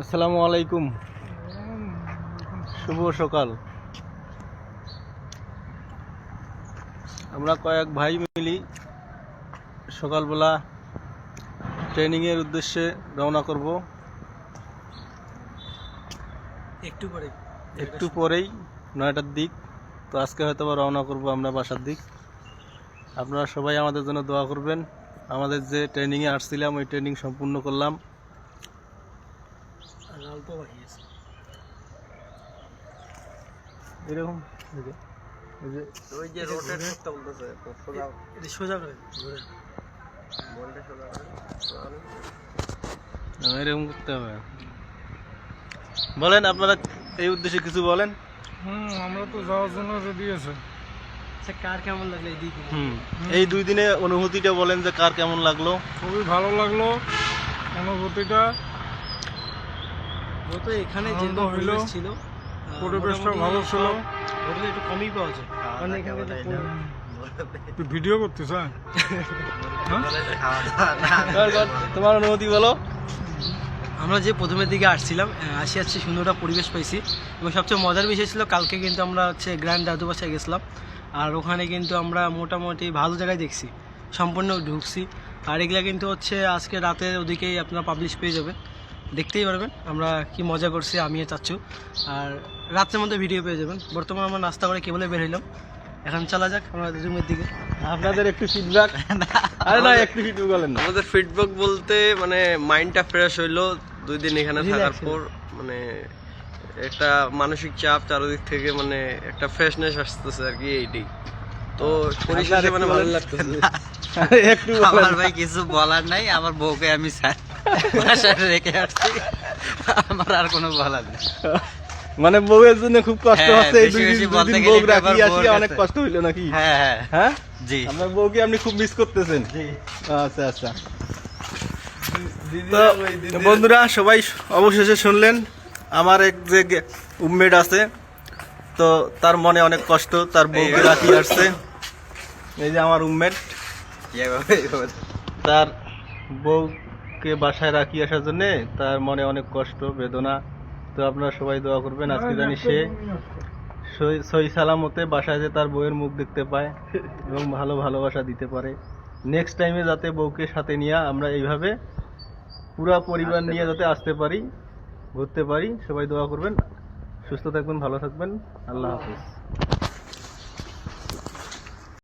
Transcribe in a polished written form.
আসসালামু আলাইকুম, শুভ সকাল। আমরা কয়েক ভাই মিলি সকালবেলা ট্রেনিংয়ের উদ্দেশ্যে রওনা করব। একটু পরেই 9টার দিক। তো আজকে হয়তো বা রওনা করব আমরা বাসার দিক। আপনারা সবাই আমাদের জন্য দোয়া করবেন। আমাদের যে ট্রেনিংয়ে আসছিলাম ওই ট্রেনিং সম্পূর্ণ করলাম। এরকম এরকম করতে হবে। বলেন, আপনারা এই উদ্দেশ্যে কিছু বলেন। আমরা তো যাওয়ার জন্য রেডি আছে। কার কেমন লাগলো এই 2 দিনে অনুভূতিটা বলেন যে কার কেমন লাগলো। খুবই ভালো লাগলো অনুভূতিটা। তো এখানে যে আনন্দ হইলো, ছিল পরিবেশটা ভালো ছিল। হোটেলে একটু কমই পাওয়া যায়, কারণ এখানে তুই ভিডিও করছিস? হ্যাঁ, তোমার অনুভূতি বলো। আমরা যে প্রথমের দিকে আসছিলাম আসছি সুন্দর একটা পরিবেশ পাইছি, এবং সবচেয়ে মজার বিষয় ছিল কালকে কিন্তু আমরা গ্র্যান্ড দাদু বাসায় গেছিলাম। আর ওখানে কিন্তু আমরা মোটামুটি ভালো জায়গায় দেখছি, সম্পূর্ণ ঢুকছি। আর এগুলা কিন্তু আজকে রাতের ওদিকেই আপনারা পাবলিশ পেয়ে যাবেন, দেখতেই পারবেন আমরা কি মজা করছি আমি চাচ্ছু। আর রাত্রের মধ্যে ভিডিও পেয়ে যাবেন। বর্তমানে আমরা নাস্তা করে কেবলে বের হইলাম, এখন চলা যাক আমরা রুমের দিকে। আপনাদের একটু ফিডব্যাক। আরে না, একটু ফিডব্যাক বলেন না। আমাদের ফিডব্যাক বলতে মানে মাইন্ডটা ফ্রেশ হইলো 2 দিন এখানে থাকার পর। মানে একটা মানসিক চাপ চারদিক থেকে, মানে একটা ফ্রেশনেস আসতেছে আর কি, এইটাই। তো পরিশেষে মানে ভালো লাগতেছে। একটু আমার ভাই কিছু বলার নাই, আমার বউকে আমি বাসায় রেখে আসছি, আমার আর কোনো বলার নেই। মানে বউয়ের জন্য খুব কষ্ট হ্যাঁ, হচ্ছে। এই বেশি বেশি 2 বলতে দিন গেলে বউ একটু রাখি আবার আসি, বউর অনেক কাছে। কষ্ট হইলো নাকি? হ্যাঁ হ্যাঁ হ্যাঁ, জি। আপনার বউকে আপনি খুব মিস করতেছেন। আচ্ছা আচ্ছা। তো বন্ধুরা, সবাই অবশেষে শুনলেন, আমার এক যে উমমেট আছে, তো তার মনে অনেক কষ্ট, তার বউকে রাখি আসছে। এই যে আমার উমমেট, তার বউকে বাসায় রাখি আসার জন্য তার মনে অনেক কষ্ট বেদনা। তো আপনারা সবাই দোয়া করবেন আজকে জানি সে সহি সালামতে বাসায় যে তার বউয়ের মুখ দেখতে পায় এবং ভালোবাসা দিতে পারে। নেক্সট টাইমে যাতে বউকে সাথে নিয়ে আমরা এইভাবে পুরা পরিবার নিয়ে যাতে আসতে পারি, ঘুরতে পারি। সবাই দোয়া করবেন। সুস্থ থাকবেন, ভালো থাকবেন। আল্লাহ হাফেজ।